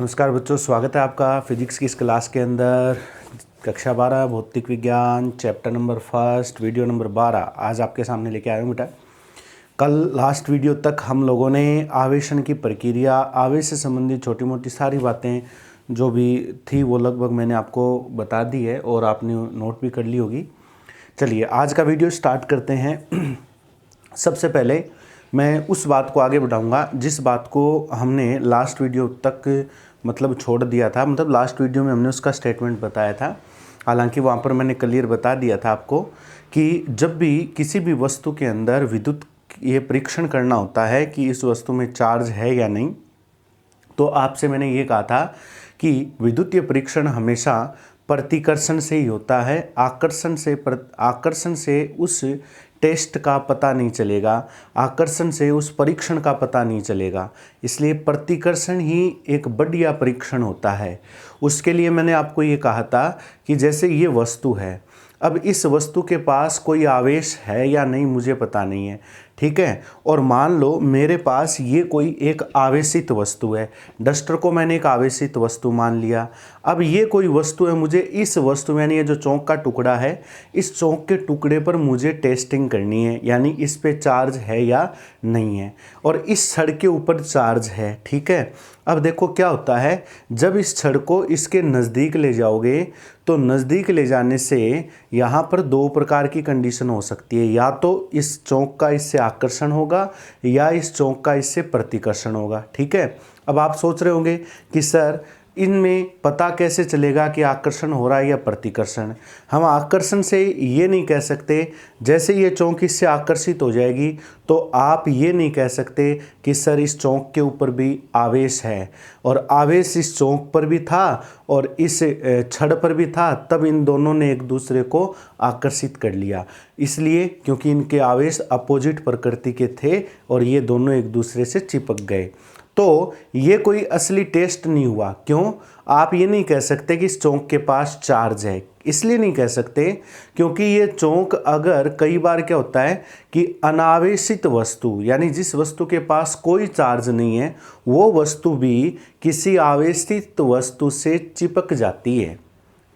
नमस्कार बच्चों, स्वागत है आपका फिजिक्स की इस क्लास के अंदर। कक्षा 12 भौतिक विज्ञान चैप्टर नंबर 1 वीडियो नंबर 12 आज आपके सामने लेके आया हूँ बेटा। कल लास्ट वीडियो तक हम लोगों ने आवेशन की प्रक्रिया, आवेश से संबंधित छोटी मोटी सारी बातें जो भी थी वो लगभग मैंने आपको बता दी है और आपने नोट भी कर ली होगी। चलिए आज का वीडियो स्टार्ट करते हैं। सबसे पहले मैं उस बात को आगे बढ़ाऊंगा जिस बात को हमने लास्ट वीडियो तक मतलब छोड़ दिया था। मतलब लास्ट वीडियो में हमने उसका स्टेटमेंट बताया था, हालांकि वहाँ पर मैंने क्लियर बता दिया था आपको कि जब भी किसी भी वस्तु के अंदर विद्युत ये परीक्षण करना होता है कि इस वस्तु में चार्ज है या नहीं, तो आपसे मैंने ये कहा था कि विद्युतीय परीक्षण हमेशा प्रतिकर्षण से ही होता है। आकर्षण से उस टेस्ट का पता नहीं चलेगा, आकर्षण से उस परीक्षण का पता नहीं चलेगा। इसलिए प्रतिकर्षण ही एक बढ़िया परीक्षण होता है। उसके लिए मैंने आपको ये कहा था कि जैसे ये वस्तु है, अब इस वस्तु के पास कोई आवेश है या नहीं मुझे पता नहीं है, ठीक है। और मान लो मेरे पास ये कोई एक आवेशित वस्तु है, डस्टर को मैंने एक आवेशित वस्तु मान लिया। अब ये कोई वस्तु है, मुझे इस वस्तु यानी ये जो चौक का टुकड़ा है, इस चौक के टुकड़े पर मुझे टेस्टिंग करनी है, यानी इस पे चार्ज है या नहीं है। और इस छड़ के ऊपर चार्ज है, ठीक है। अब देखो क्या होता है, जब इस छड़ को इसके नज़दीक ले जाओगे तो नज़दीक ले जाने से यहाँ पर दो प्रकार की कंडीशन हो सकती है, या तो इस चौक का इससे आकर्षण होगा या इस चौक का इससे प्रतिकर्षण होगा, ठीक है। अब आप सोच रहे होंगे कि सर इनमें पता कैसे चलेगा कि आकर्षण हो रहा है या प्रतिकर्षण। हम आकर्षण से ये नहीं कह सकते, जैसे ये चौक इससे आकर्षित हो जाएगी तो आप ये नहीं कह सकते कि सर इस चौक के ऊपर भी आवेश है, और आवेश इस चौक पर भी था और इस छड़ पर भी था, तब इन दोनों ने एक दूसरे को आकर्षित कर लिया। इसलिए क्योंकि इनके आवेश अपोजिट प्रकृति के थे और ये दोनों एक दूसरे से चिपक गए, तो ये कोई असली टेस्ट नहीं हुआ। क्यों? आप ये नहीं कह सकते कि इस चौक के पास चार्ज है। इसलिए नहीं कह सकते क्योंकि ये चौक, अगर कई बार क्या होता है कि अनावेशित वस्तु यानी जिस वस्तु के पास कोई चार्ज नहीं है वो वस्तु भी किसी आवेशित वस्तु से चिपक जाती है।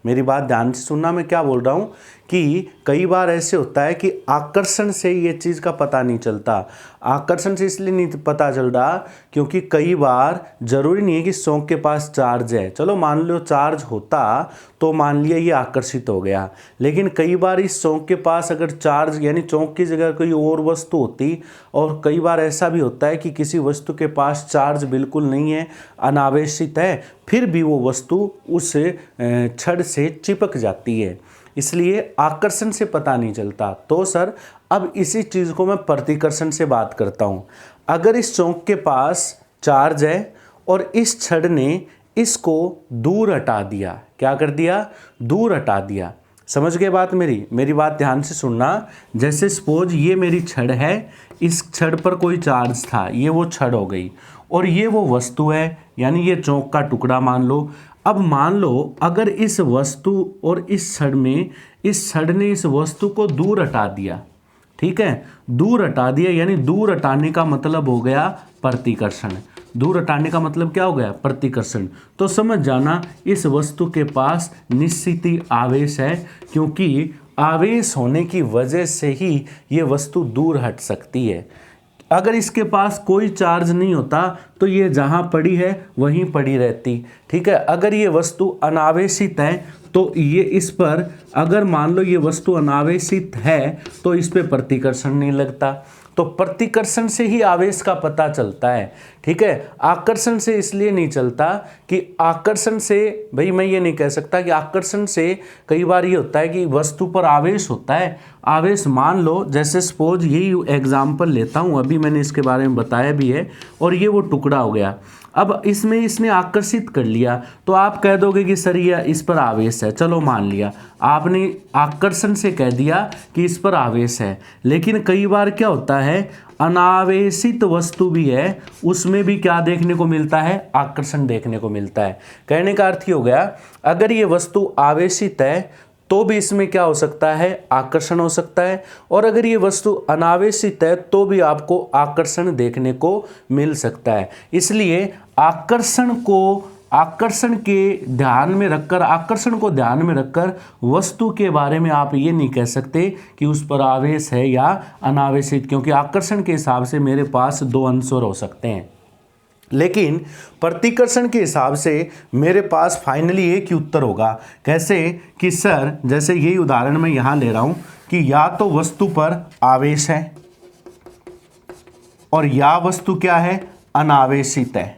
मेरी बात ध्यान से सुनना, मैं क्या बोल रहा हूँ कि कई बार ऐसे होता है कि आकर्षण से ये चीज़ का पता नहीं चलता। आकर्षण से इसलिए नहीं पता चल रहा क्योंकि कई बार ज़रूरी नहीं है कि चौक के पास चार्ज है। चलो मान लो चार्ज होता तो मान लिया ये आकर्षित हो गया, लेकिन कई बार इस चौक के पास अगर चार्ज यानी चौक की जगह कोई और वस्तु होती, और कई बार ऐसा भी होता है कि किसी वस्तु के पास चार्ज बिल्कुल नहीं है, अनावेशित है, फिर भी वो वस्तु उस छड़ से चिपक जाती है। इसलिए आकर्षण से पता नहीं चलता। तो सर अब इसी चीज़ को मैं प्रतिकर्षण से बात करता हूँ। अगर इस चौक के पास चार्ज है और इस छड़ ने इसको दूर हटा दिया, क्या कर दिया? दूर हटा दिया। समझ गए बात मेरी बात ध्यान से सुनना। जैसे सपोज ये मेरी छड़ है, इस छड़ पर कोई चार्ज था, ये वो छड़ हो गई, और ये वो वस्तु है यानी ये चौक का टुकड़ा मान लो। अब मान लो अगर इस वस्तु और इस छड़ में, इस छड़ ने इस वस्तु को दूर हटा दिया, ठीक है, दूर हटा दिया, यानी दूर हटाने का मतलब हो गया प्रतिकर्षण। दूर हटाने का मतलब क्या हो गया? प्रतिकर्षण। तो समझ जाना इस वस्तु के पास निश्चित ही आवेश है, क्योंकि आवेश होने की वजह से ही ये वस्तु दूर हट सकती है। अगर इसके पास कोई चार्ज नहीं होता तो ये जहाँ पड़ी है वहीं पड़ी रहती, ठीक है। अगर ये वस्तु अनावेशित है तो ये इस पर, अगर मान लो ये वस्तु अनावेशित है तो इस पे प्रतिकर्षण नहीं लगता। तो प्रतिकर्षण से ही आवेश का पता चलता है, ठीक है। आकर्षण से इसलिए नहीं चलता कि आकर्षण से, भाई मैं ये नहीं कह सकता कि आकर्षण से कई बार ये होता है कि वस्तु पर आवेश होता है। आवेश मान लो, जैसे सपोज यही एग्जाम्पल लेता हूँ, अभी मैंने इसके बारे में बताया भी है, और ये वो टुकड़ा हो गया। अब इसमें इसने आकर्षित कर लिया तो आप कह दोगे कि सर ये इस पर आवेश है। चलो मान लिया, आपने आकर्षण से कह दिया कि इस पर आवेश है, लेकिन कई बार क्या होता है अनावेशित वस्तु भी है, उसमें भी क्या देखने को मिलता है? आकर्षण देखने को मिलता है। कहने का अर्थ ही हो गया, अगर ये वस्तु आवेशित है तो भी इसमें क्या हो सकता है? आकर्षण हो सकता है, और अगर ये वस्तु अनावेशित है तो भी आपको आकर्षण देखने को मिल सकता है। इसलिए आकर्षण को आकर्षण को ध्यान में रखकर वस्तु के बारे में आप ये नहीं कह सकते कि उस पर आवेश है या अनावेशित, क्योंकि आकर्षण के हिसाब से मेरे पास दो आंसर हो सकते हैं, लेकिन प्रतिकर्षण के हिसाब से मेरे पास फाइनली एक ही उत्तर होगा। कैसे कि सर, जैसे यही उदाहरण मैं यहाँ ले रहा हूँ कि या तो वस्तु पर आवेश है और या वस्तु क्या है, अनावेशित है,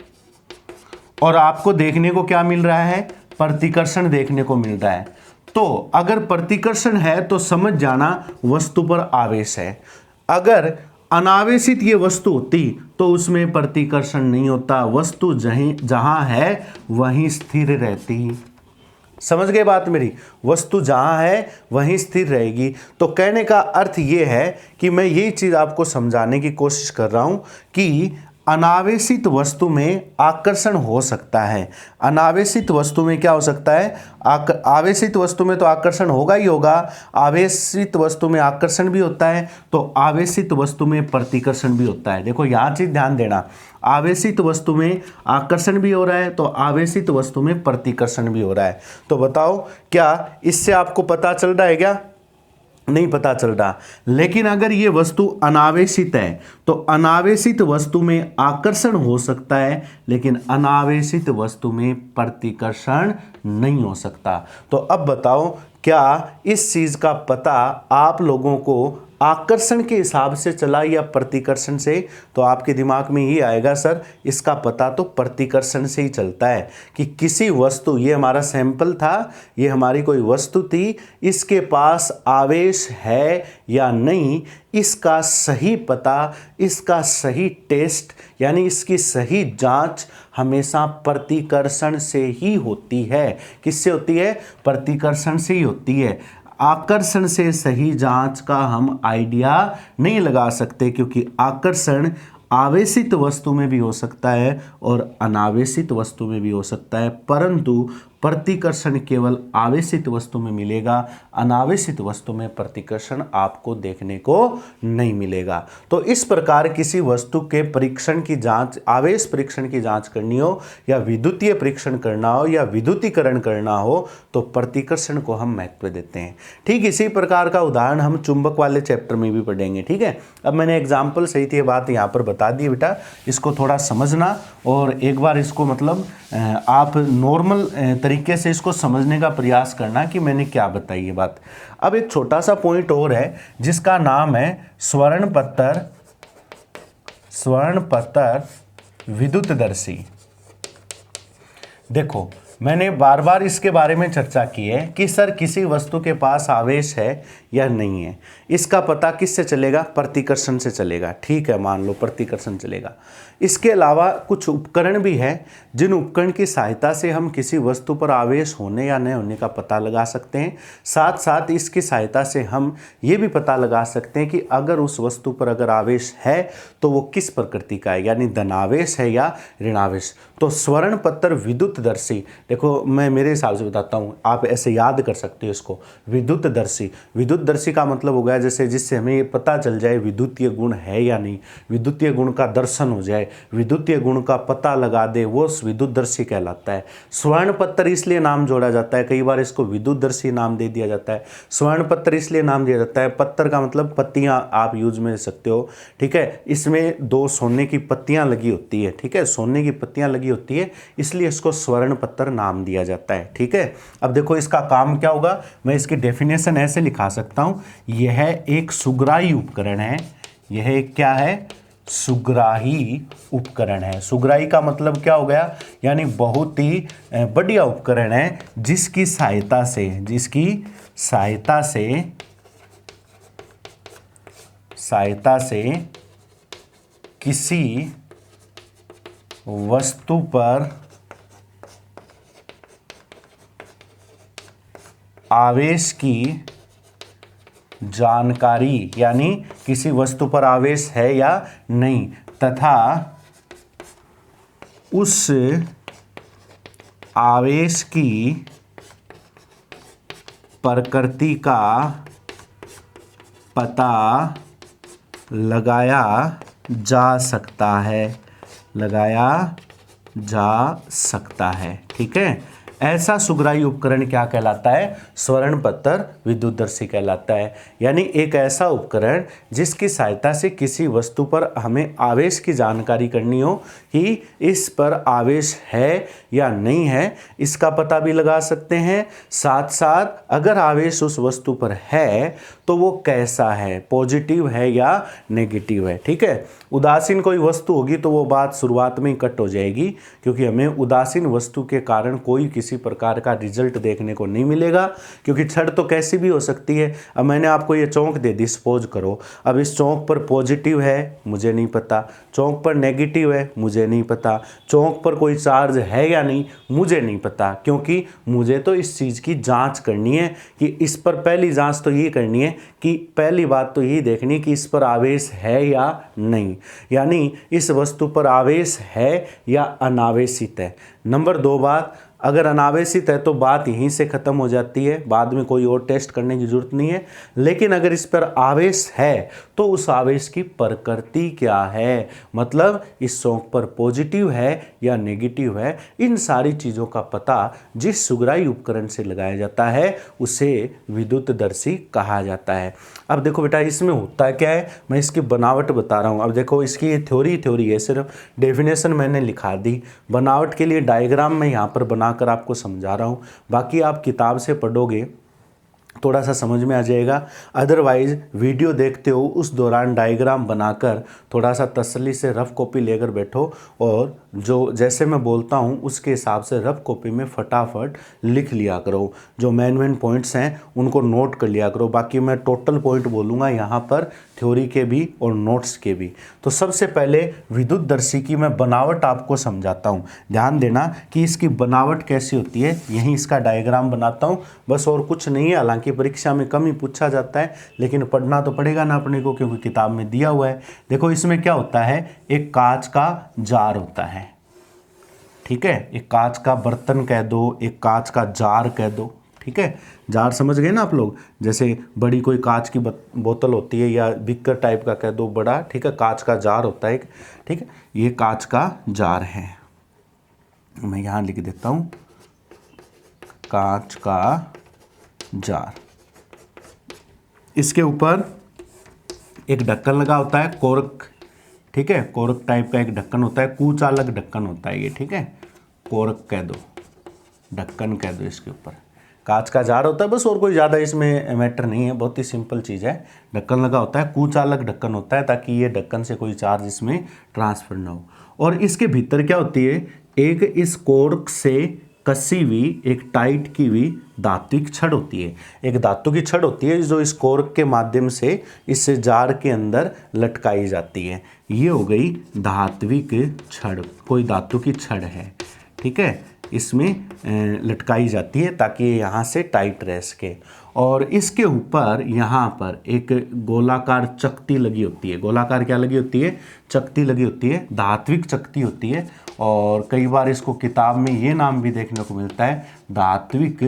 और आपको देखने को क्या मिल रहा है, प्रतिकर्षण देखने को मिल रहा है। तो अगर प्रतिकर्षण है तो समझ जाना वस्तु पर आवेश है। अगर अनावेशित ये वस्तु होती तो उसमें प्रतिकर्षण नहीं होता, वस्तु जहां है वहीं स्थिर रहती। समझ गए बात मेरी, वस्तु जहां है वहीं स्थिर रहेगी। तो कहने का अर्थ ये है कि मैं यही चीज आपको समझाने की कोशिश कर रहा हूं कि अनावेशित वस्तु में आकर्षण हो सकता है। अनावेशित वस्तु में क्या हो सकता है, आवेशित वस्तु में तो आकर्षण होगा ही होगा, आवेशित वस्तु में आकर्षण भी होता है, तो आवेशित वस्तु में प्रतिकर्षण भी होता है। देखो यहाँ चीज ध्यान देना, आवेशित वस्तु में आकर्षण भी हो रहा है तो आवेशित वस्तु में प्रतिकर्षण भी हो रहा है। तो बताओ क्या इससे आपको पता चल रहा है क्या? नहीं पता चल रहा। लेकिन अगर ये वस्तु अनावेशित है तो अनावेशित वस्तु में आकर्षण हो सकता है, लेकिन अनावेशित वस्तु में प्रतिकर्षण नहीं हो सकता। तो अब बताओ क्या इस चीज का पता आप लोगों को आकर्षण के हिसाब से चला या प्रतिकर्षण से? तो आपके दिमाग में ये आएगा सर इसका पता तो प्रतिकर्षण से ही चलता है कि किसी वस्तु, ये हमारा सैंपल था, ये हमारी कोई वस्तु थी, इसके पास आवेश है या नहीं, इसका सही पता, इसका सही टेस्ट यानी इसकी सही जांच हमेशा प्रतिकर्षण से ही होती है। किससे होती है? प्रतिकर्षण से ही होती है। आकर्षण से सही जांच का हम आइडिया नहीं लगा सकते, क्योंकि आकर्षण आवेशित वस्तु में भी हो सकता है और अनावेशित वस्तु में भी हो सकता है, परंतु प्रतिकर्षण केवल आवेशित वस्तु में मिलेगा, अनावेशित वस्तु में प्रतिकर्षण आपको देखने को नहीं मिलेगा। तो इस प्रकार किसी वस्तु के परीक्षण की जांच, आवेश परीक्षण की जांच करनी हो या विद्युतीय परीक्षण करना हो या विद्युतीकरण करना हो तो प्रतिकर्षण को हम महत्व देते हैं। ठीक इसी प्रकार का उदाहरण हम चुंबक वाले चैप्टर में भी पढ़ेंगे। ठीक है, अब मैंने एग्जाम्पल सही थी बात यहाँ पर बता दी बेटा, इसको थोड़ा समझना और एक बार इसको मतलब आप नॉर्मल तरीके से इसको समझने का प्रयास करना कि मैंने क्या बताई ये बात। अब एक छोटा सा पॉइंट और है जिसका नाम है स्वर्ण पत्तर विद्युतदर्शी। देखो मैंने बार बार इसके बारे में चर्चा की है कि सर किसी वस्तु के पास आवेश है या नहीं है, इसका पता किससे चलेगा? प्रतिकर्षण से चलेगा। ठीक है, मान लो प्रतिकर्षण चलेगा। इसके अलावा कुछ उपकरण भी हैं जिन उपकरण की सहायता से हम किसी वस्तु पर आवेश होने या न होने का पता लगा सकते हैं। साथ साथ इसकी सहायता से हम ये भी पता लगा सकते हैं कि अगर उस वस्तु पर अगर आवेश है तो वो किस प्रकृति का है, यानी धनावेश है या ऋणावेश। तो स्वर्ण पत्तर विद्युतदर्शी, देखो मैं मेरे हिसाब से बताता हूँ, आप ऐसे याद कर सकते हो इसको। विद्युतदर्शी, विद्युतदर्शी का मतलब हो गया जैसे जिससे हमें ये पता चल जाए विद्युतीय गुण है या नहीं, विद्युतीय गुण का दर्शन हो जाए, विद्युतीय गुण का पता लगा दे, वो विद्युतदर्शी कहलाता है। स्वर्ण पत्तर इसलिए नाम जोड़ा जाता है, कई बार इसको विद्युतदर्शी नाम दे दिया जाता है। स्वर्ण पत्तर इसलिए नाम दिया जाता है, पत्तर का मतलब पत्तियां आप यूज में ले सकते हो। ठीक है, इसमें दो सोने की पत्तियां लगी होती है। ठीक है, सोने की पत्तियां लगी होती है इसलिए इसको स्वर्ण पत्तर नाम दिया जाता है। ठीक है, अब देखो इसका काम क्या होगा, मैं इसकी डेफिनेशन ऐसे लिखा सकता हूं, यह एक सुग्राही उपकरण है। यह एक क्या है? सुग्राही उपकरण है। सुग्राही का मतलब क्या हो गया, यानी बहुत ही बढ़िया उपकरण है जिसकी सहायता से किसी वस्तु पर आवेश की जानकारी, यानी किसी वस्तु पर आवेश है या नहीं तथा उस आवेश की प्रकृति का पता लगाया जा सकता है, लगाया जा सकता है। ठीक है, ऐसा सुग्राही उपकरण क्या कहलाता है? स्वर्णपत्तर विद्युतदर्शी कहलाता है। यानी एक ऐसा उपकरण जिसकी सहायता से किसी वस्तु पर हमें आवेश की जानकारी करनी हो कि इस पर आवेश है या नहीं है, इसका पता भी लगा सकते हैं। साथ साथ अगर आवेश उस वस्तु पर है तो वो कैसा है, पॉजिटिव है या नेगेटिव है। ठीक है, उदासीन कोई वस्तु होगी तो वो बात शुरुआत में ही कट हो जाएगी, क्योंकि हमें उदासीन वस्तु के कारण कोई किसी प्रकार का रिजल्ट देखने को नहीं मिलेगा, क्योंकि छड़ तो कैसी भी हो सकती है। अब मैंने आपको ये चौक दे दी, सपोज करो, अब इस चौक पर पॉजिटिव है मुझे नहीं पता, चौक पर नेगेटिव है मुझे नहीं पता, चौक पर कोई चार्ज है या नहीं मुझे नहीं पता, क्योंकि मुझे तो इस चीज़ की जांच करनी है कि इस पर पहली जांच तो ये करनी है कि पहली बात तो यही देखनी है कि इस पर आवेश है या नहीं, यानी इस वस्तु पर आवेश है या अनावेशित है। नंबर 2 बात, अगर अनावेशित है तो बात यहीं से ख़त्म हो जाती है, बाद में कोई और टेस्ट करने की ज़रूरत नहीं है। लेकिन अगर इस पर आवेश है तो उस आवेश की प्रकृति क्या है, मतलब इस चौक पर पॉजिटिव है या नेगेटिव है, इन सारी चीज़ों का पता जिस सुग्राही उपकरण से लगाया जाता है उसे विद्युतदर्शी कहा जाता है। अब देखो बेटा, इसमें होता क्या है, मैं इसकी बनावट बता रहा हूँ। अब देखो, इसकी थ्योरी है, सिर्फ डेफिनेशन मैंने लिखा दी, बनावट के लिए डायग्राम मैं यहाँ पर बनाकर आपको समझा रहा हूँ। बाकी आप किताब से पढ़ोगे थोड़ा सा समझ में आ जाएगा, अदरवाइज वीडियो देखते हो उस दौरान डायग्राम बनाकर थोड़ा सा तसल्ली से रफ कॉपी लेकर बैठो और जो जैसे मैं बोलता हूँ उसके हिसाब से रफ कॉपी में फटाफट लिख लिया करो। जो मेन पॉइंट्स हैं उनको नोट कर लिया करो। बाकी मैं टोटल पॉइंट बोलूँगा यहाँ पर, थ्योरी के भी और नोट्स के भी। तो सबसे पहले विद्युतदर्शी की मैं बनावट आपको समझाता हूँ। ध्यान देना कि इसकी बनावट कैसी होती है, यहीं इसका डायग्राम बनाता हूँ, बस और कुछ नहीं है। हालांकि परीक्षा में कम ही पूछा जाता है, लेकिन पढ़ना तो पड़ेगा ना अपने को, क्योंकि किताब में दिया हुआ है। देखो, इसमें क्या होता है, एक कांच का जार होता है। ठीक है, एक कांच का बर्तन कह दो, एक कांच का जार कह दो। ठीक है, जार समझ गए ना आप लोग, जैसे बड़ी कोई कांच की बोतल होती है या बिकर टाइप का कह दो बड़ा। ठीक है, कांच का जार होता है। ठीक है, ये कांच का जार है, मैं यहाँ लिख देता हूँ, कांच का जार। इसके ऊपर एक ढक्कन लगा होता है, कोर्क। ठीक है, कोर्क टाइप का एक ढक्कन होता है, कुचालक ढक्कन होता है ये। ठीक है, कोर्क कह दो, ढक्कन कह दो। इसके ऊपर कांच का जार होता है, बस और कोई ज़्यादा इसमें मैटर नहीं है, बहुत ही सिंपल चीज़ है। ढक्कन लगा होता है, कुचालक ढक्कन होता है, ताकि ये ढक्कन से कोई चार्ज इसमें ट्रांसफर ना हो। और इसके भीतर क्या होती है, एक इस कोर्क से कसी हुई, एक टाइट की हुई धात्विक छड़ होती है। एक धातु की छड़ होती है जो इस कोर्क के माध्यम से इस जार के अंदर लटकाई जाती है। ये हो गई धात्विक छड़, कोई धातु की छड़ है। ठीक है, इसमें लटकाई जाती है ताकि ये यहाँ से टाइट रह सके। और इसके ऊपर यहाँ पर एक गोलाकार चकती लगी होती है। गोलाकार क्या लगी होती है, चकती लगी होती है, धात्विक चकती होती है। और कई बार इसको किताब में ये नाम भी देखने को मिलता है, धात्विक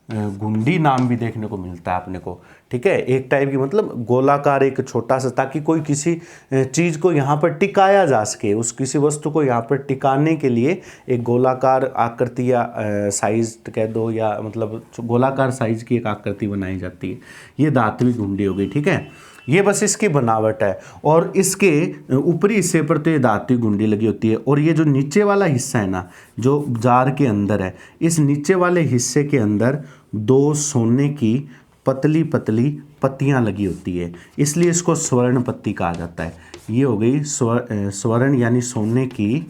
गुंडी नाम भी देखने को मिलता है अपने को। ठीक है, एक टाइप की, मतलब गोलाकार एक छोटा सा, ताकि कोई किसी चीज़ को यहाँ पर टिकाया जा सके, उस किसी वस्तु को यहाँ पर टिकाने के लिए एक गोलाकार आकृति या साइज कह दो, या मतलब गोलाकार साइज की एक आकृति बनाई जाती है। ये धात्विक गुंडी हो गई। ठीक है, ये बस इसकी बनावट है। और इसके ऊपरी हिस्से पर तो ये धात्विक गुंडी लगी होती है। और ये जो नीचे वाला हिस्सा है ना, जो जार के अंदर है, इस नीचे वाले हिस्से के अंदर 2 सोने की पतली पतली पत्तियां लगी होती है, इसलिए इसको स्वर्ण पत्ती कहा जाता है। ये हो गई स्वर्ण यानी सोने की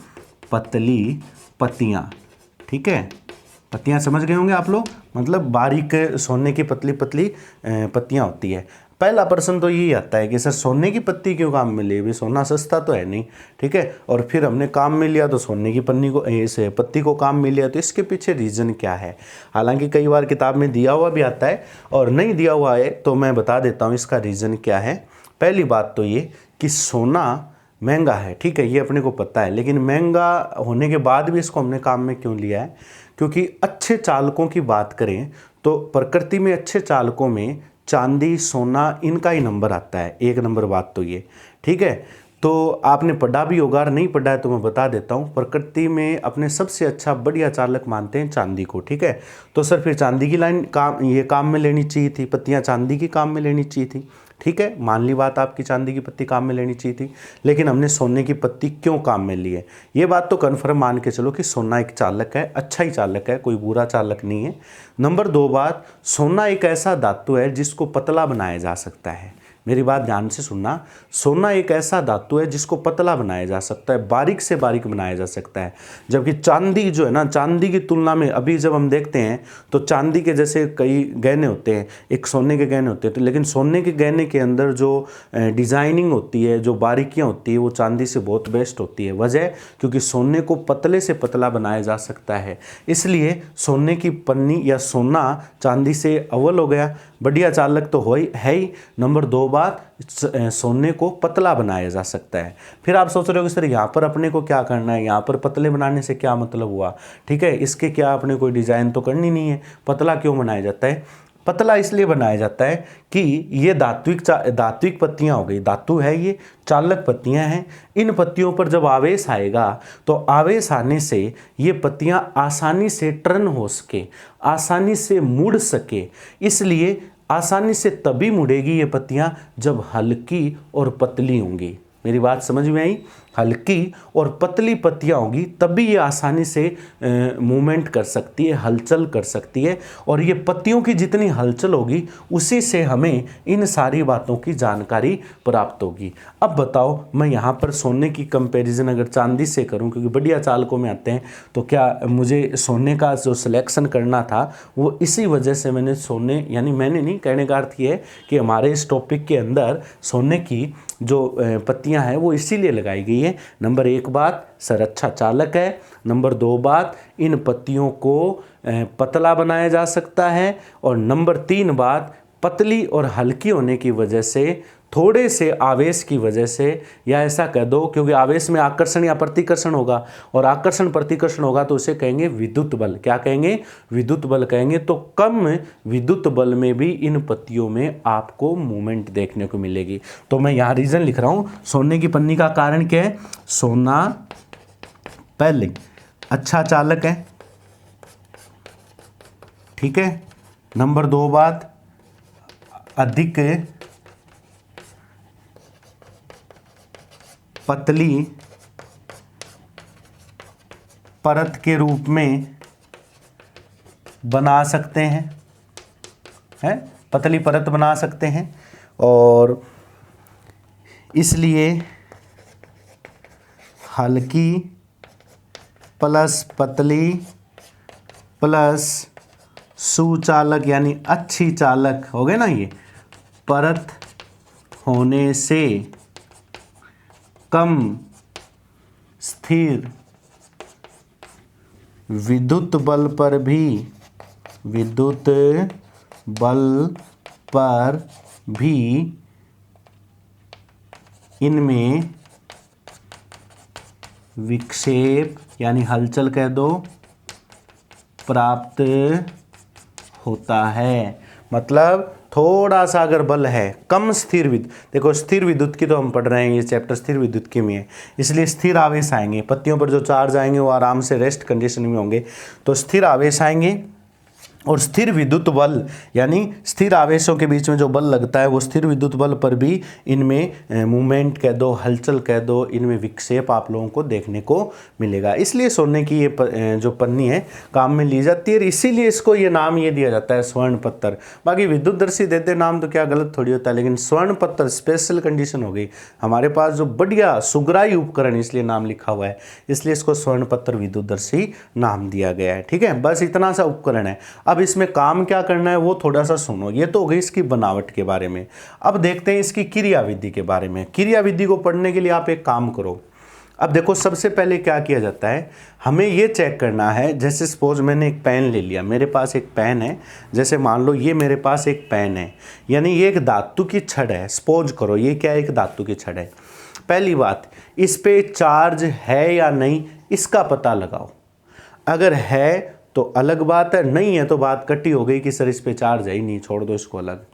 पतली पत्तियां। ठीक है, पत्तियां समझ गए होंगे आप लोग, मतलब बारीक सोने की पतली पतली पत्तियां होती है। पहला प्रश्न तो यही आता है कि सर सोने की पत्ती क्यों काम में ली, भी सोना सस्ता तो है नहीं। ठीक है, और फिर हमने काम में लिया तो सोने की पत्ती को काम में लिया, तो इसके पीछे रीज़न क्या है। हालांकि कई बार किताब में दिया हुआ भी आता है और नहीं दिया हुआ है, तो मैं बता देता हूँ इसका रीज़न क्या है। पहली बात तो ये कि सोना महंगा है। ठीक है, ये अपने को पता है, लेकिन महंगा होने के बाद भी इसको हमने काम में क्यों लिया है, क्योंकि अच्छे चालकों की बात करें तो प्रकृति में अच्छे चालकों में चांदी, सोना, इनका ही नंबर आता है, 1 नंबर बात तो ये। ठीक है, तो आपने पढ़ा भी होगा, और नहीं पढ़ा है तो मैं बता देता हूँ। प्रकृति में अपने सबसे अच्छा बढ़िया चालक मानते हैं चांदी को, ठीक है। तो सर फिर चांदी की लाइन काम में लेनी चाहिए थी, पत्तियाँ चांदी की काम में लेनी चाहिए थी, ठीक है, मान ली बात आपकी, चांदी की पत्ती काम में लेनी चाहिए थी, लेकिन हमने सोने की पत्ती क्यों काम में ली है, ये बात तो कन्फर्म मान के चलो कि सोना एक चालक है, अच्छा ही चालक है, कोई बुरा चालक नहीं है। नंबर 2 बात, सोना एक ऐसा धातु है जिसको पतला बनाया जा सकता है। मेरी बात ध्यान से सुनना, सोना एक ऐसा धातु है जिसको पतला बनाया जा सकता है, बारीक से बारीक बनाया जा सकता है। जबकि चांदी जो है ना, चांदी की तुलना में अभी जब हम देखते हैं तो चांदी के जैसे कई गहने होते हैं, एक सोने के गहने होते हैं, तो लेकिन सोने के गहने के अंदर जो डिज़ाइनिंग होती है, जो बारीकियाँ होती है, वो चांदी से बहुत बेस्ट होती है। वजह क्योंकि सोने को पतले से पतला बनाया जा सकता है, इसलिए सोने की पन्नी या सोना चांदी से अव्वल हो गया, बढ़िया चालक तो है ही। नंबर 2 बात, सोने को पतला बनाया जा सकता है। फिर आप सोच रहे हो कि सर यहाँ पर अपने को क्या करना है, यहाँ पर पतले बनाने से क्या मतलब हुआ, ठीक है, इसके क्या अपने कोई डिज़ाइन तो करनी नहीं है, पतला क्यों बनाया जाता है? पतला इसलिए बनाया जाता है कि ये धात्विक पत्तियां हो गई, धातु है, ये चालक पत्तियां हैं। इन पत्तियों पर जब आवेश आएगा तो आवेश आने से ये पत्तियां आसानी से टर्न हो सके, आसानी से मुड़ सके, इसलिए आसानी से तभी मुड़ेगी ये पत्तियां जब हल्की और पतली होंगी। मेरी बात समझ में आई? हल्की और पतली पत्तियां होंगी तभी ये आसानी से मूवमेंट कर सकती है, हलचल कर सकती है, और ये पत्तियों की जितनी हलचल होगी उसी से हमें इन सारी बातों की जानकारी प्राप्त होगी। अब बताओ, मैं यहाँ पर सोने की कंपैरिजन अगर चांदी से करूँ, क्योंकि बढ़िया चालकों में आते हैं, तो क्या मुझे सोने का जो सिलेक्शन करना था वो इसी वजह से मैंने सोने, यानी मैंने नहीं, कहने का अर्थ ये है कि हमारे इस टॉपिक के अंदर सोने की जो पत्तियां हैं वो इसीलिए लगाई गई है। नंबर 1 बात, सर अच्छा चालक है। नंबर 2 बात, इन पत्तियों को पतला बनाया जा सकता है। और नंबर 3 बात, पतली और हल्की होने की वजह से, थोड़े से आवेश की वजह से, या ऐसा कह दो क्योंकि आवेश में आकर्षण या प्रतिकर्षण होगा, और आकर्षण प्रतिकर्षण होगा तो उसे कहेंगे विद्युत बल। क्या कहेंगे? विद्युत बल कहेंगे। तो कम विद्युत बल में भी इन पत्तियों में आपको मूवमेंट देखने को मिलेगी। तो मैं यहाँ रीजन लिख रहा हूँ, सोने की पन्नी का कारण क्या है? सोना पहले अच्छा चालक है, ठीक है। नंबर 2 बात, अधिक पतली परत के रूप में बना सकते हैं, पतली परत बना सकते हैं, और इसलिए हल्की प्लस पतली प्लस सुचालक यानी अच्छी चालक हो गए ना, ये परत होने से कम स्थिर विद्युत बल पर भी इनमें विक्षेप यानी हलचल कह दो, प्राप्त होता है। मतलब थोड़ा सा अगर बल है, कम स्थिर विद्युत, देखो स्थिर विद्युत की तो हम पढ़ रहे हैं, ये चैप्टर स्थिर विद्युत के में है, इसलिए स्थिर आवेश आएंगे, पत्तियों पर जो चार्ज आएंगे वो आराम से रेस्ट कंडीशन में होंगे, तो स्थिर आवेश आएंगे। और स्थिर विद्युत बल यानी स्थिर आवेशों के बीच में जो बल लगता है वो स्थिर विद्युत बल पर भी इनमें मूवमेंट कह दो, हलचल कह दो, इनमें विक्षेप आप लोगों को देखने को मिलेगा। इसलिए सोने की ये जो पन्नी है काम में ली जाती है, इसीलिए इसको ये नाम ये दिया जाता है स्वर्ण पत्थर। बाकी विद्युतदर्शी देते नाम तो क्या गलत थोड़ी होता है, लेकिन स्वर्ण पत्थर स्पेशल कंडीशन हो गई हमारे पास, जो बढ़िया सुगराई उपकरण इसलिए नाम लिखा हुआ है, इसलिए इसको स्वर्ण पत्थर विद्युतदर्शी नाम दिया गया है। ठीक है, बस इतना सा उपकरण है। अब इसमें काम क्या करना है वो थोड़ा सा सुनो। ये तो हो गई इसकी बनावट के बारे में। अब देखते हैं इसकी क्रियाविधि के बारे में। क्रियाविधि को पढ़ने के लिए आप एक काम करो। अब देखो सबसे पहले क्या किया जाता है, हमें ये चेक करना है, जैसे सपोज मैंने एक पेन ले लिया, मेरे पास एक पेन है, जैसे मान लो ये मेरे पास एक पेन है, यानी ये एक धातु की छड़ है। सपोज करो ये क्या है, एक धातु की छड़ है। पहली बात, इस पे चार्ज है या नहीं इसका पता लगाओ। अगर है तो अलग बात है, नहीं है तो बात कटी हो गई कि सर इस पे चार्ज है ही नहीं, छोड़ दो इसको अलग।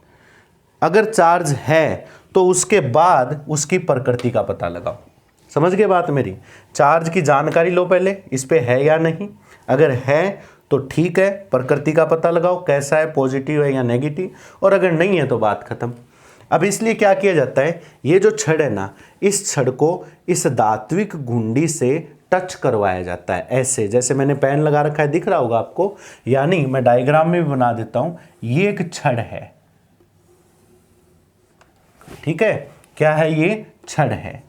अगर चार्ज है तो उसके बाद उसकी प्रकृति का पता लगाओ। समझ गए बात मेरी? चार्ज की जानकारी लो पहले, इस पे है या नहीं, अगर है तो ठीक है, प्रकृति का पता लगाओ कैसा है, पॉजिटिव है या नेगेटिव, और अगर नहीं है तो बात खत्म। अब इसलिए क्या किया जाता है, ये जो छड़ है ना, इस छड़ को इस धात्विक घुंडी से टच करवाया जाता है, ऐसे जैसे मैंने पेन लगा रखा है, दिख रहा होगा आपको, यानी मैं डायग्राम में भी बना देता हूं, ये एक छड़ है, ठीक है, क्या है ये, छड़ है।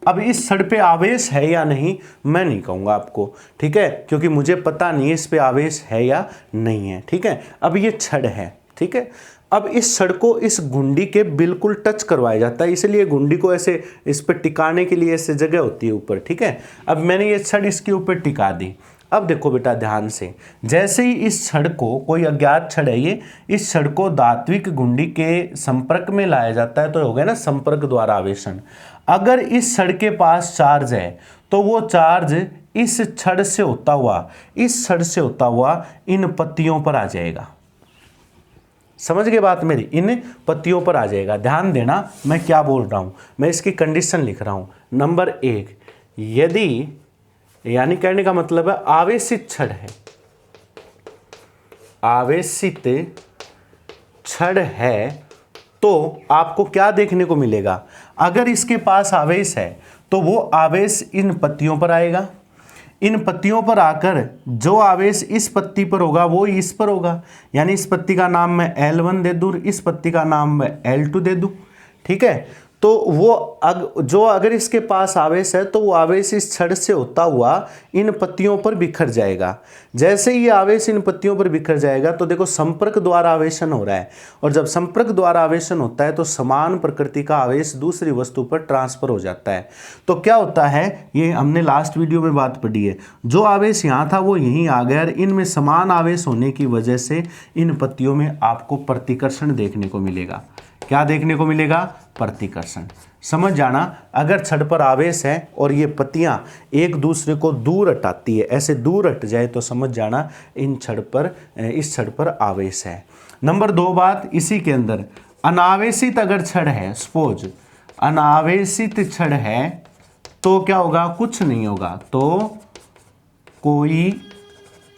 अब इस छड़ पे आवेश है या नहीं मैं नहीं कहूंगा आपको, ठीक है, क्योंकि मुझे पता नहीं है इस पे आवेश है या नहीं है, ठीक है। अब ये छड़ है, ठीक है। अब इस छड़ को इस घुंडी के बिल्कुल टच करवाया जाता है, इसलिए घुंडी को ऐसे इस पर टिकाने के लिए ऐसे जगह होती है ऊपर, ठीक है। अब मैंने ये छड़ इसके ऊपर टिका दी। अब देखो बेटा ध्यान से, जैसे ही इस छड़ को, कोई अज्ञात छड़ है ये, इस छड़ को धात्विक घुंडी के संपर्क में लाया जाता है, तो हो गया ना संपर्क द्वारा आवेशन। अगर इस छड़ के पास चार्ज है तो वो चार्ज इस छड़ से होता हुआ, इस छड़ से होता हुआ इन पत्तियों पर आ जाएगा। समझ गए बात मेरी? इन पत्तियों पर आ जाएगा। ध्यान देना मैं क्या बोल रहा हूं, मैं इसकी कंडीशन लिख रहा हूं। नंबर 1, यदि, यानी कहने का मतलब है आवेशित छड़ है, आवेशित छड़ है, तो आपको क्या देखने को मिलेगा, अगर इसके पास आवेश है तो वो आवेश इन पत्तियों पर आएगा, इन पत्तियों पर आकर जो आवेश इस पत्ती पर होगा वो इस पर होगा, यानी इस पत्ती का नाम मैं L1 दे दूं, इस पत्ती का नाम मैं L2 दे दूं, ठीक है। तो वो अगर इसके पास आवेश है तो वो आवेश इस छड़ से होता हुआ इन पत्तियों पर बिखर जाएगा। जैसे ही ये आवेश इन पत्तियों पर बिखर जाएगा तो देखो संपर्क द्वारा आवेशन हो रहा है, और जब संपर्क द्वारा आवेशन होता है तो समान प्रकृति का आवेश दूसरी वस्तु पर ट्रांसफर हो जाता है। तो क्या होता है, ये हमने लास्ट वीडियो में बात पढ़ी है, जो आवेश यहाँ था वो यहीं आ गया, इनमें समान आवेश होने की वजह से इन पत्तियों में आपको प्रतिकर्षण देखने को मिलेगा। क्या देखने को मिलेगा, प्रतिकर्षण। समझ जाना, अगर छड़ पर आवेश है और ये पत्तियां एक दूसरे को दूर हटाती है, ऐसे दूर हट जाए, तो समझ जाना इन छड़ पर, इस छड़ पर आवेश है। नंबर 2 बात इसी के अंदर, अनावेशित अगर छड़ है, सपोज अनावेशित छड़ है, तो क्या होगा, कुछ नहीं होगा, तो कोई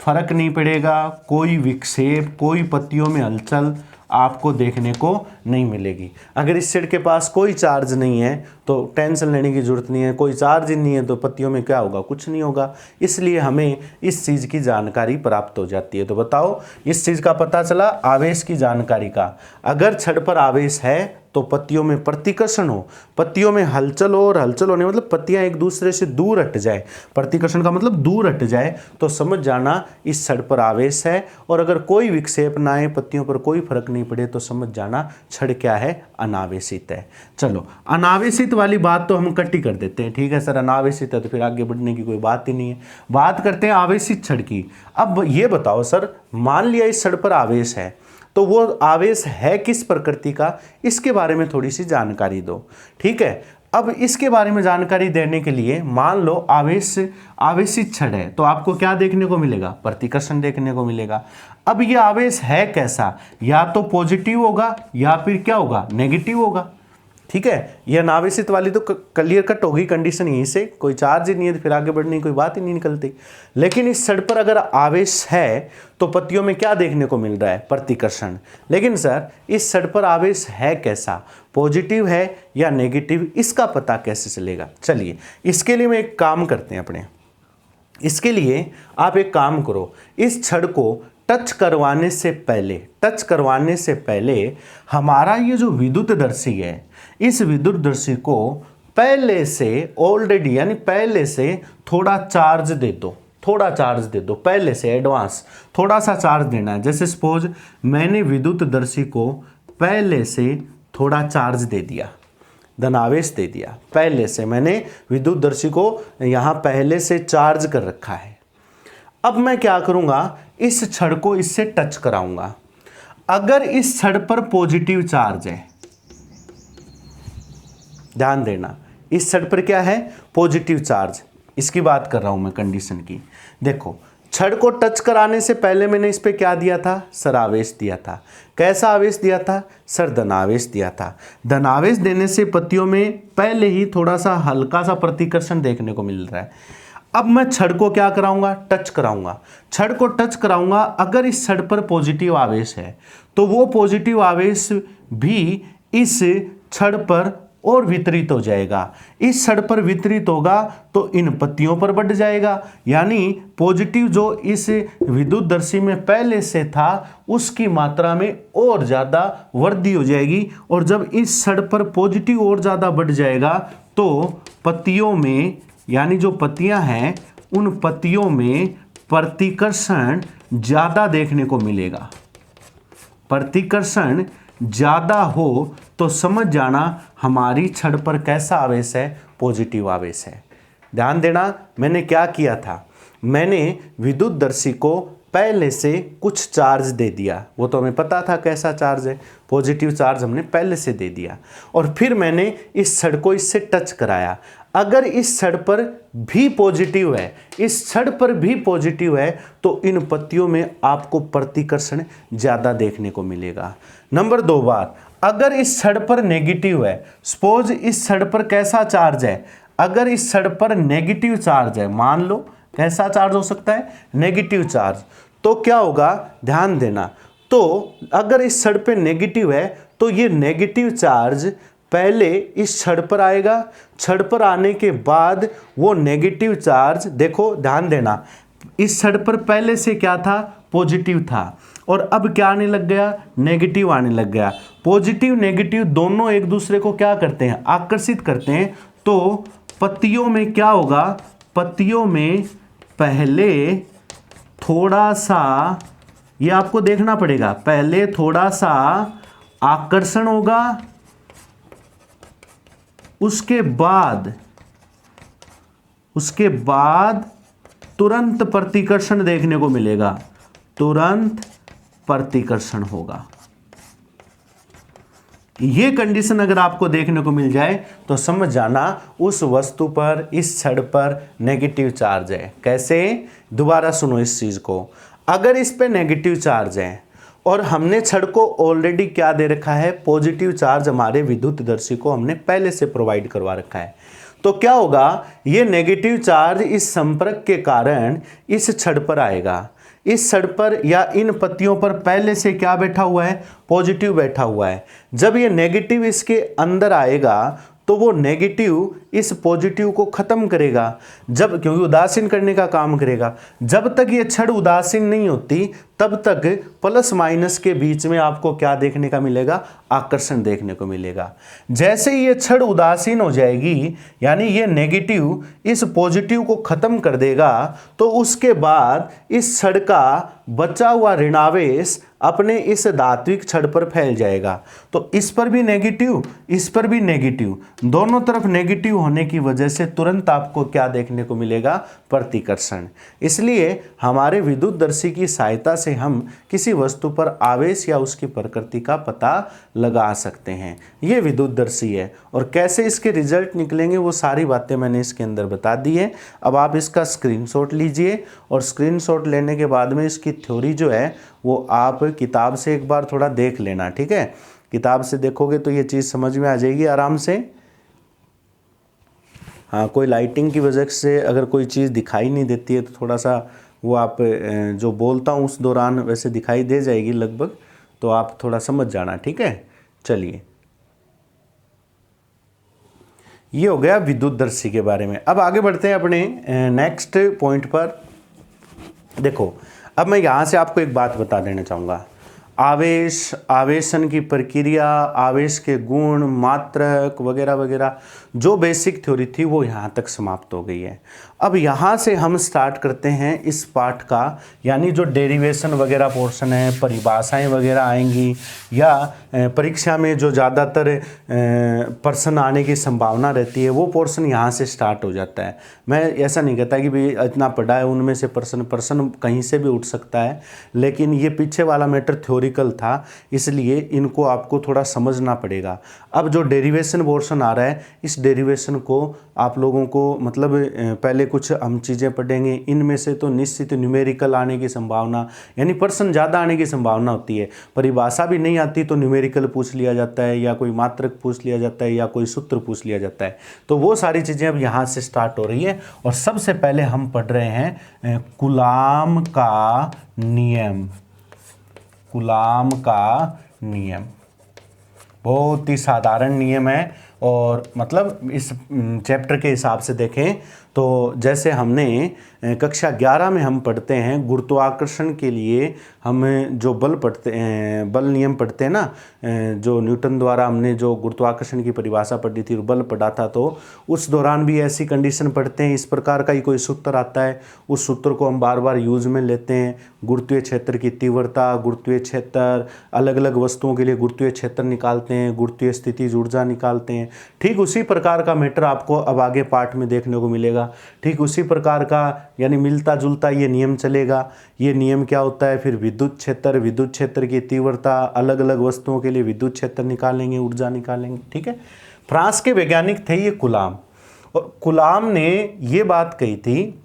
फर्क नहीं पड़ेगा, कोई विक्षेप, कोई पत्तियों में हलचल आपको देखने को नहीं मिलेगी। अगर इस छड़ के पास कोई चार्ज नहीं है तो टेंशन लेने की जरूरत नहीं है, कोई चार्ज ही नहीं है तो पत्तियों में क्या होगा, कुछ नहीं होगा। इसलिए हमें इस चीज़ की जानकारी प्राप्त हो जाती है। तो बताओ, इस चीज़ का पता चला, आवेश की जानकारी का। अगर छड़ पर आवेश है तो पत्तियों में प्रतिकर्षण हो, पत्तियों में हलचल हो, और हलचल होने मतलब पत्तियां एक दूसरे से दूर हट जाए, प्रतिकर्षण का मतलब दूर हट जाए, तो समझ जाना इस छड़ पर आवेश है। और अगर कोई विक्षेप ना आए, पत्तियों पर कोई फर्क नहीं पड़े, तो समझ जाना छड़ क्या है, अनावेशित है। चलो, अनावेशित वाली बात तो हम इकट्ठी कर देते हैं, ठीक है सर, अनावेशित है तो फिर आगे बढ़ने की कोई बात ही नहीं है। बात करते हैं आवेशित छड़ की। अब ये बताओ सर, मान लिया इस छड़ पर आवेश है, तो वो आवेश है किस प्रकृति का, इसके बारे में थोड़ी सी जानकारी दो, ठीक है। अब इसके बारे में जानकारी देने के लिए मान लो आवेशित छड़ है, तो आपको क्या देखने को मिलेगा, प्रतिकर्षण देखने को मिलेगा। अब ये आवेश है कैसा, या तो पॉजिटिव होगा या फिर क्या होगा, नेगेटिव होगा, ठीक है। ये अनावेशित वाली तो क्लियर कट होगी कंडीशन, यहीं से कोई चार्ज ही नहीं है तो फिर आगे बढ़ने की कोई बात ही नहीं निकलती। लेकिन इस छड़ पर अगर आवेश है तो पत्तियों में क्या देखने को मिल रहा है, प्रतिकर्षण। लेकिन सर इस छड़ पर आवेश है कैसा, पॉजिटिव है या नेगेटिव, इसका पता कैसे चलेगा। चलिए इसके लिए मैं एक काम करते हैं अपने, इसके लिए आप एक काम करो, इस छड़ को टच करवाने से पहले हमारा ये जो विद्युतदर्शी है, इस विद्युतदर्शी को पहले से ऑलरेडी, यानी पहले से थोड़ा चार्ज दे दो, पहले से एडवांस थोड़ा सा चार्ज देना है। जैसे सपोज मैंने विद्युतदर्शी को पहले से थोड़ा चार्ज दे दिया, धनावेश दे दिया, पहले से मैंने विद्युतदर्शी को यहाँ पहले से चार्ज कर रखा है। अब मैं क्या करूंगा, इस छड़ को इससे टच कराऊंगा। अगर इस छड़ पर पॉजिटिव चार्ज है, ध्यान देना, इस छड़ पर क्या है, पॉजिटिव चार्ज, इसकी बात कर रहा हूं मैं कंडीशन की। देखो छड़ को टच कराने से पहले मैंने इस पे क्या दिया था, सर आवेश दिया था। कैसा आवेश दिया था, सर धनावेश दिया था। धनावेश देने से पत्तियों में पहले ही थोड़ा सा हल्का सा प्रतिकर्षण देखने को मिल रहा है। अब मैं छड़ को क्या कराऊंगा, टच कराऊंगा। छड़ को टच कराऊंगा, अगर इस छड़ पर पॉजिटिव आवेश है तो वो पॉजिटिव आवेश भी इस छड़ पर और वितरित हो जाएगा। इस छड़ पर वितरित होगा तो इन पत्तियों पर बढ़ जाएगा, यानी पॉजिटिव जो इस विद्युतदर्शी में पहले से था उसकी मात्रा में और ज़्यादा वृद्धि हो जाएगी। और जब इस छड़ पर पॉजिटिव और ज़्यादा बढ़ जाएगा तो पत्तियों में, यानी जो पत्तियां हैं उन पत्तियों में प्रतिकर्षण ज़्यादा देखने को मिलेगा। प्रतिकर्षण ज़्यादा हो तो समझ जाना हमारी छड़ पर कैसा आवेश है, पॉजिटिव आवेश है। ध्यान देना, मैंने क्या किया था, मैंने विद्युतदर्शी को पहले से कुछ चार्ज दे दिया। वो तो हमें पता था कैसा चार्ज है, पॉजिटिव चार्ज हमने पहले से दे दिया। और फिर मैंने इस छड़ को इससे टच कराया। अगर इस छड़ पर भी पॉजिटिव है, इस छड़ पर भी पॉजिटिव है तो इन पत्तियों में आपको प्रतिकर्षण ज़्यादा देखने को मिलेगा। नंबर 2 बात, अगर इस छड़ पर नेगेटिव है, सपोज इस छड़ पर कैसा चार्ज है, अगर इस छड़ पर नेगेटिव चार्ज है, मान लो कैसा चार्ज हो सकता है, नेगेटिव चार्ज, तो क्या होगा, ध्यान देना। तो अगर इस छड़ पे नेगेटिव है तो ये नेगेटिव चार्ज पहले इस छड़ पर आएगा। छड़ पर आने के बाद वो नेगेटिव चार्ज, देखो ध्यान देना, इस छड़ पर पहले से क्या था, पॉजिटिव था, और अब क्या आने लग गया, नेगेटिव आने लग गया। पॉजिटिव नेगेटिव दोनों एक दूसरे को क्या करते हैं, आकर्षित करते हैं। तो पत्तियों में क्या होगा, पत्तियों में पहले थोड़ा सा, ये आपको देखना पड़ेगा, पहले थोड़ा सा आकर्षण होगा, उसके बाद तुरंत प्रतिकर्षण देखने को मिलेगा, तुरंत प्रतिकर्षण होगा। ये कंडीशन अगर आपको देखने को मिल जाए तो समझ जाना उस वस्तु पर, इस छड़ पर नेगेटिव चार्ज है। कैसे, दोबारा सुनो इस चीज को। अगर इस पे नेगेटिव चार्ज है और हमने छड़ को ऑलरेडी क्या दे रखा है, पॉजिटिव चार्ज हमारे विद्युतदर्शी को हमने पहले से प्रोवाइड करवा रखा है, तो क्या होगा, ये नेगेटिव चार्ज इस संपर्क के कारण इस छड़ पर आएगा। इस छड़ पर या इन पत्तियों पर पहले से क्या बैठा हुआ है, पॉजिटिव बैठा हुआ है। जब ये नेगेटिव इसके अंदर आएगा तो वो नेगेटिव इस पॉजिटिव को खत्म करेगा, जब, क्योंकि उदासीन करने का काम करेगा। जब तक ये छड़ उदासीन नहीं होती तब तक प्लस माइनस के बीच में आपको क्या देखने का मिलेगा, आकर्षण देखने को मिलेगा। जैसे ही ये छड़ उदासीन हो जाएगी, यानी ये नेगेटिव इस पॉजिटिव को खत्म कर देगा, तो उसके बाद इस छड़ का बचा हुआ ऋणावेश अपने इस धात्विक छड़ पर फैल जाएगा। तो इस पर भी नेगेटिव, इस पर भी नेगेटिव, दोनों तरफ नेगेटिव होने की वजह से तुरंत आपको क्या देखने को मिलेगा, प्रतिकर्षण। इसलिए हमारे विद्युतदर्शी की सहायता से हम किसी वस्तु पर आवेश या उसकी प्रकृति का पता लगा सकते हैं। ये विद्युतदर्शी है, और कैसे इसके रिजल्ट निकलेंगे वो सारी बातें मैंने इसके अंदर बता दी है। अब आप इसका स्क्रीनशॉट लीजिए, और स्क्रीनशॉट लेने के बाद में इसकी थ्योरी जो है वो आप किताब से एक बार थोड़ा देख लेना, ठीक है। किताब से देखोगे तो ये चीज़ समझ में आ जाएगी आराम से। हाँ, कोई लाइटिंग की वजह से अगर कोई चीज़ दिखाई नहीं देती है तो थोड़ा सा वो आप जो बोलता हूँ उस दौरान वैसे दिखाई दे जाएगी लगभग, तो आप थोड़ा समझ जाना, ठीक है। चलिए, ये हो गया विद्युतदर्शी के बारे में। अब आगे बढ़ते हैं अपने नेक्स्ट पॉइंट पर। देखो, अब मैं यहाँ से आपको एक बात बता देना चाहूँगा। आवेश, आवेशन की प्रक्रिया, आवेश के गुण, मात्रक वगैरह वगैरह जो बेसिक थ्योरी थी वो यहाँ तक समाप्त हो गई है। अब यहाँ से हम स्टार्ट करते हैं इस पार्ट का, यानी जो डेरिवेशन वगैरह पोर्शन है, परिभाषाएं वगैरह आएंगी, या परीक्षा में जो ज़्यादातर प्रश्न आने की संभावना रहती है वो पोर्शन यहाँ से स्टार्ट हो जाता है। मैं ऐसा नहीं कहता कि भाई इतना पढ़ा है उनमें से प्रश्न कहीं से भी उठ सकता है, लेकिन ये पीछे वाला मैटर थ्योरी न्यूमेरिकल था, इसलिए इनको आपको थोड़ा समझना पड़ेगा। अब जो डेरिवेशन पोर्शन आ रहा है, इस डेरिवेशन को आप लोगों को मतलब पहले कुछ हम चीज़ें पढ़ेंगे, इनमें से तो निश्चित न्यूमेरिकल आने की संभावना यानी पर्सन ज़्यादा आने की संभावना होती है। परिभाषा भी नहीं आती तो न्यूमेरिकल पूछ लिया जाता है, या कोई मात्रक पूछ लिया जाता है, या कोई सूत्र पूछ लिया जाता है। तो वो सारी चीज़ें अब यहाँ से स्टार्ट हो रही है। और सबसे पहले हम पढ़ रहे हैं कूलाम का नियम। कूलाम का नियम बहुत ही साधारण नियम है, और मतलब इस चैप्टर के हिसाब से देखें तो जैसे हमने कक्षा 11 में हम पढ़ते हैं गुरुत्वाकर्षण के लिए हम जो बल पढ़ते हैं, बल नियम पढ़ते हैं ना, जो न्यूटन द्वारा हमने जो गुरुत्वाकर्षण की परिभाषा पढ़ी थी, बल पढ़ा था, तो उस दौरान भी ऐसी कंडीशन पढ़ते हैं, इस प्रकार का ही कोई सूत्र आता है, उस सूत्र को हम बार बार यूज में लेते हैं। गुरुत्वीय क्षेत्र की तीव्रता, गुरुत्वीय क्षेत्र, अलग अलग वस्तुओं के लिए गुरुत्वीय क्षेत्र निकालते हैं, गुरुत्वीय स्थितिज ऊर्जा निकालते हैं। ठीक उसी प्रकार का मैटर आपको अब आगे पार्ट में देखने को मिलेगा। ठीक उसी प्रकार का यानी मिलता जुलता ये नियम चलेगा। ये नियम क्या होता है, फिर विद्युत क्षेत्र की तीव्रता, अलग अलग वस्तुओं के लिए विद्युत क्षेत्र निकालेंगे, ऊर्जा निकालेंगे। ठीक है। फ्रांस के वैज्ञानिक थे ये कूलाम, और कूलाम ने ये बात कही थी,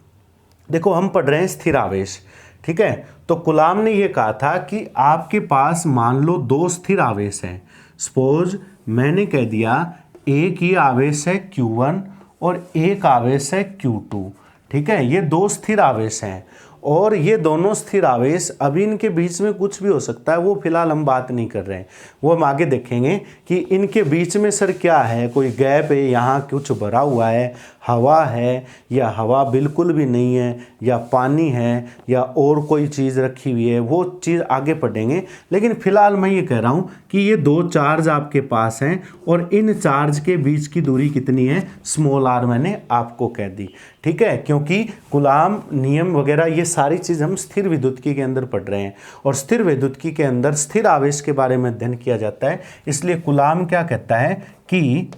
देखो हम पढ़ रहे हैं स्थिर आवेश, ठीक है, तो कूलाम ने ये कहा था कि आपके पास मान लो दो स्थिर आवेश हैं। सपोज मैंने कह दिया एक ही आवेश है Q1 और एक आवेश है Q2, ठीक है, ये दो स्थिर आवेश हैं, और ये दोनों स्थिर आवेश अभी इनके बीच में कुछ भी हो सकता है, वो फिलहाल हम बात नहीं कर रहे हैं, वो हम आगे देखेंगे कि इनके बीच में सर क्या है, कोई गैप है, यहाँ कुछ भरा हुआ है, हवा है या हवा बिल्कुल भी नहीं है, या पानी है, या और कोई चीज़ रखी हुई है, वो चीज़ आगे पढ़ेंगे। लेकिन फिलहाल मैं ये कह रहा हूँ कि ये दो चार्ज आपके पास हैं, और इन चार्ज के बीच की दूरी कितनी है, स्मॉल r मैंने आपको कह दी, ठीक है, क्योंकि कूलाम नियम वगैरह ये सारी चीज़ हम स्थिर विद्युतिकी के अंदर पढ़ रहे हैं, और स्थिर विद्युतिकी के अंदर स्थिर आवेश के बारे में अध्ययन किया जाता है। इसलिए कूलाम क्या कहता है कि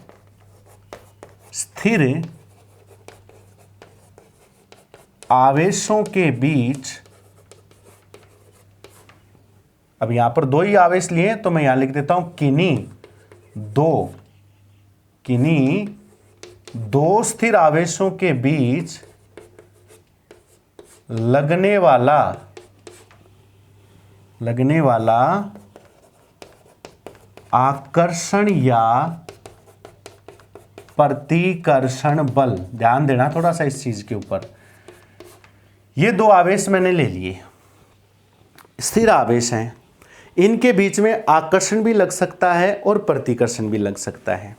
स्थिर आवेशों के बीच, अब यहां पर दो ही आवेश लिए तो मैं यहां लिख देता हूं किन्हीं दो स्थिर आवेशों के बीच लगने वाला आकर्षण या प्रतिकर्षण बल, ध्यान देना थोड़ा सा इस चीज के ऊपर। ये दो आवेश मैंने ले लिए, स्थिर आवेश हैं, इनके बीच में आकर्षण भी लग सकता है और प्रतिकर्षण भी लग सकता है,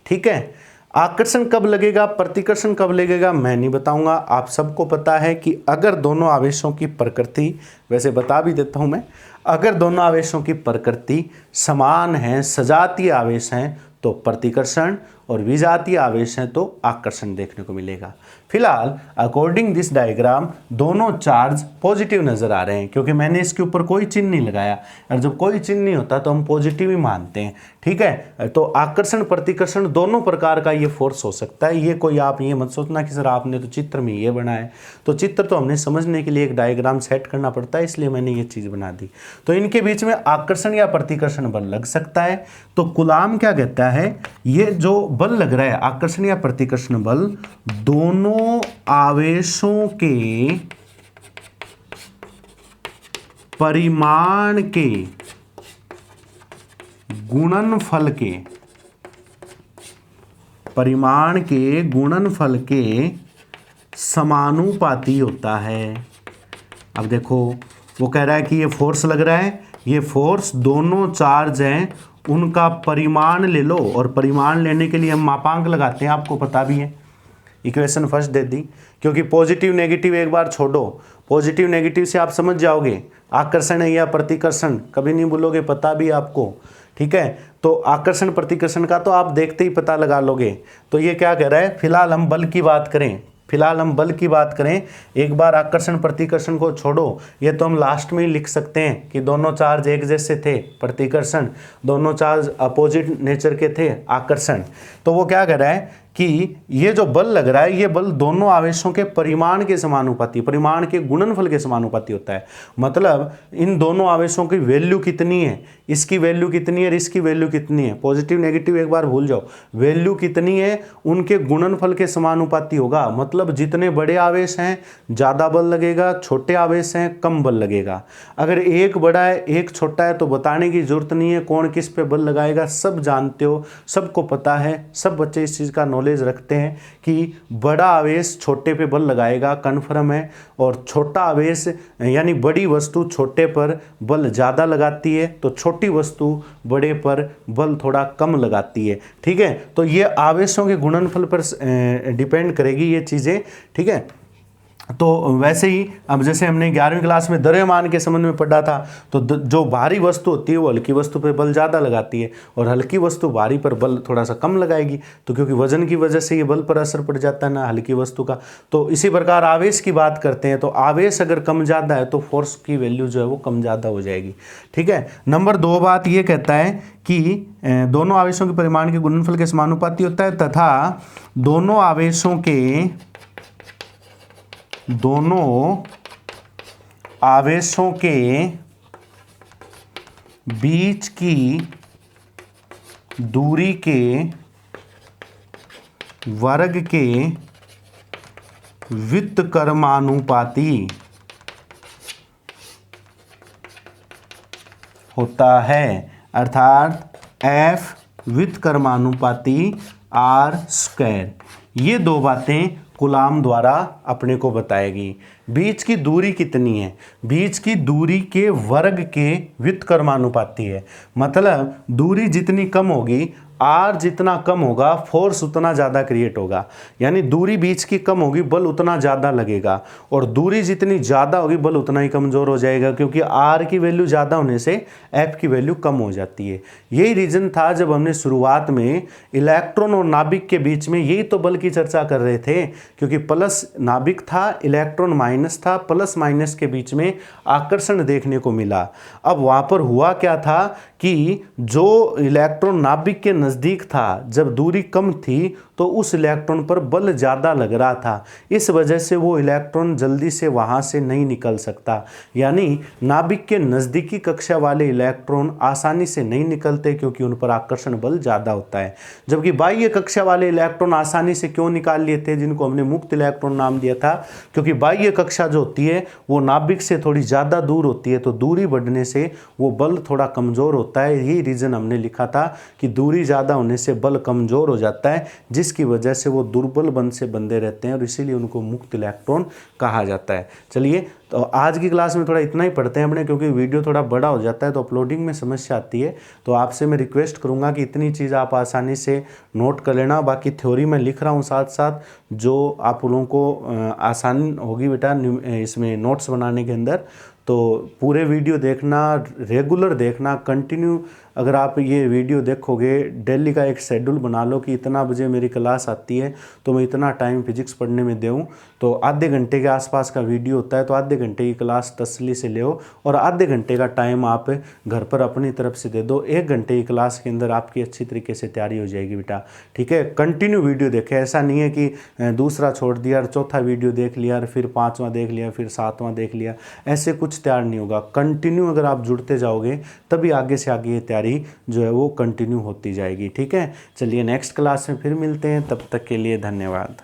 ठीक है। आकर्षण कब लगेगा, प्रतिकर्षण कब लगेगा, मैं नहीं बताऊंगा, आप सबको पता है कि अगर दोनों आवेशों की प्रकृति, वैसे बता भी देता हूं मैं, अगर दोनों आवेशों की प्रकृति समान है, सजातीय आवेश हैं, तो प्रतिकर्षण, और विजातीय आवेश हैं तो आकर्षण देखने को मिलेगा। फिलहाल अकॉर्डिंग दिस डायग्राम दोनों चार्ज पॉजिटिव नजर आ रहे हैं, क्योंकि मैंने इसके ऊपर कोई चिन्ह नहीं लगाया, और जब कोई चिन्ह नहीं होता तो हम पॉजिटिव ही मानते हैं, ठीक है। तो आकर्षण प्रतिकर्षण दोनों प्रकार का ये फोर्स हो सकता है। ये कोई आप ये मत सोचना कि सर आपने तो चित्र में ये बनाया, तो चित्र तो हमने समझने के लिए एक डायग्राम सेट करना पड़ता है, इसलिए मैंने ये चीज़ बना दी। तो इनके बीच में आकर्षण या प्रतिकर्षण बल लग सकता है। तो कूलाम क्या कहता है, ये जो बल लग रहा है, आकर्षण या प्रतिकर्षण बल, दोनों आवेशों के परिमाण के गुणनफल के समानुपाती होता है। अब देखो वो कह रहा है कि ये फोर्स लग रहा है, ये फोर्स दोनों चार्ज हैं, उनका परिमाण ले लो, और परिमाण लेने के लिए हम मापांक लगाते हैं, आपको पता भी है। इक्वेशन फर्स्ट दे दी, क्योंकि पॉजिटिव नेगेटिव एक बार छोड़ो, पॉजिटिव नेगेटिव से आप समझ जाओगे आकर्षण है या प्रतिकर्षण, कभी नहीं भूलोगे, पता भी आपको, ठीक है। तो आकर्षण प्रतिकर्षण का तो आप देखते ही पता लगा लोगे। तो ये क्या कह रहा है, फिलहाल हम बल की बात करें, एक बार आकर्षण प्रतिकर्षण को छोड़ो, ये तो हम लास्ट में ही लिख सकते हैं कि दोनों चार्ज एक जैसे थे, प्रतिकर्षण, दोनों चार्ज अपोजिट नेचर के थे, आकर्षण। तो वो क्या कह रहा है कि ये जो बल लग रहा है ये बल दोनों आवेशों के परिमाण के समानुपाती, परिमाण के गुणनफल के समानुपाती होता है। मतलब इन दोनों आवेशों की वैल्यू कितनी है, इसकी वैल्यू कितनी है और इसकी वैल्यू कितनी है, पॉजिटिव नेगेटिव एक बार भूल जाओ, वैल्यू कितनी है उनके गुणनफल के समानुपाती होगा। मतलब जितने बड़े आवेश हैं ज़्यादा बल लगेगा, छोटे आवेश हैं कम बल लगेगा। अगर एक बड़ा है एक छोटा है तो बताने की जरूरत नहीं है कौन किस पे बल लगाएगा, सब जानते हो, सबको पता है, सब बच्चे इस चीज़ का नॉलेज रखते हैं कि बड़ा आवेश छोटे पे बल लगाएगा, कन्फर्म है। और छोटा आवेश यानी बड़ी वस्तु छोटे पर बल ज़्यादा लगाती है तो छोटी वस्तु बड़े पर बल थोड़ा कम लगाती है। ठीक है, तो ये आवेशों के गुणनफल पर डिपेंड करेगी ये चीज़ें। ठीक है, तो वैसे ही अब जैसे हमने 11वीं क्लास में द्रव्यमान के संबंध में पढ़ा था, तो जो भारी वस्तु होती है वो हल्की वस्तु पर बल ज़्यादा लगाती है और हल्की वस्तु भारी पर बल थोड़ा सा कम लगाएगी। तो क्योंकि वजन की वजह से ये बल पर असर पड़ जाता है ना हल्की वस्तु का। तो इसी प्रकार आवेश की बात करते हैं तो आवेश अगर कम ज़्यादा है तो फोर्स की वैल्यू जो है वो कम ज़्यादा हो जाएगी। ठीक है, नंबर 2 बात ये कहता है कि दोनों आवेशों के परिमाण के गुणनफल के समानुपाती होता है तथा दोनों आवेशों के बीच की दूरी के वर्ग के व्युत्क्रमानुपाती होता है। अर्थात F व्युत्क्रमानुपाती R²। ये दो बातें कूलाम द्वारा अपने को बताएगी। बीच की दूरी कितनी है, बीच की दूरी के वर्ग के व्युत्क्रमानुपाती है। मतलब दूरी जितनी कम होगी आर जितना कम होगा फोर्स उतना ज़्यादा क्रिएट होगा। यानी दूरी बीच की कम होगी बल उतना ज़्यादा लगेगा और दूरी जितनी ज़्यादा होगी बल उतना ही कमज़ोर हो जाएगा, क्योंकि आर की वैल्यू ज़्यादा होने से एफ की वैल्यू कम हो जाती है। यही रीज़न था जब हमने शुरुआत में इलेक्ट्रॉन और नाभिक के बीच में यही तो बल की चर्चा कर रहे थे, क्योंकि प्लस नाभिक था इलेक्ट्रॉन माइनस था, प्लस माइनस के बीच में आकर्षण देखने को मिला। अब वहाँ पर हुआ क्या था कि जो इलेक्ट्रॉन नाभिक के नज़दीक था जब दूरी कम थी तो उस इलेक्ट्रॉन पर बल ज़्यादा लग रहा था, इस वजह से वो इलेक्ट्रॉन जल्दी से वहाँ से नहीं निकल सकता। यानी नाभिक के नज़दीकी कक्षा वाले इलेक्ट्रॉन आसानी से नहीं निकलते क्योंकि उन पर आकर्षण बल ज़्यादा होता है। जबकि बाह्य कक्षा वाले इलेक्ट्रॉन आसानी से क्यों निकाल लिए थे, जिनको हमने मुक्त इलेक्ट्रॉन नाम दिया था, क्योंकि बाह्य कक्षा जो होती है वो नाभिक से थोड़ी ज़्यादा दूर होती है, तो दूरी बढ़ने से वो बल थोड़ा कमज़ोर होता है। यही रीज़न हमने लिखा था कि दूरी ज़्यादा होने से बल कमज़ोर हो जाता है, जिसकी वजह से वो दुर्बल बंध से बंधे रहते हैं और इसीलिए उनको मुक्त इलेक्ट्रॉन कहा जाता है। चलिए, तो आज की क्लास में थोड़ा इतना ही पढ़ते हैं अपने, क्योंकि वीडियो थोड़ा बड़ा हो जाता है तो अपलोडिंग में समस्या आती है। तो आपसे मैं रिक्वेस्ट करूंगा कि इतनी चीज़ आप आसानी से नोट कर लेना। बाकी थ्योरी में लिख रहा हूं साथ साथ, जो आप लोगों को आसानी होगी बेटा इसमें नोट्स बनाने के अंदर। तो पूरे वीडियो देखना, रेगुलर देखना, कंटिन्यू। अगर आप ये वीडियो देखोगे, डेली का एक शेड्यूल बना लो कि इतना बजे मेरी क्लास आती है तो मैं इतना टाइम फिजिक्स पढ़ने में दूँ। तो आधे घंटे के आसपास का वीडियो होता है, तो आधे घंटे की क्लास तसल्ली से ले और आधे घंटे का टाइम आप घर पर अपनी तरफ से दे दो। 1 घंटे की क्लास के अंदर आपकी अच्छी तरीके से तैयारी हो जाएगी बेटा। ठीक है, कंटिन्यू वीडियो देखें। ऐसा नहीं है कि दूसरा छोड़ दिया और चौथा वीडियो देख लिया और फिर 5वां देख लिया फिर 7वां देख लिया, ऐसे कुछ तैयार नहीं होगा। कंटिन्यू अगर आप जुड़ते जाओगे तभी आगे से आगे ये तैयारी जो है वो कंटिन्यू होती जाएगी। ठीक है, चलिए नेक्स्ट क्लास में फिर मिलते हैं, तब तक के लिए धन्यवाद।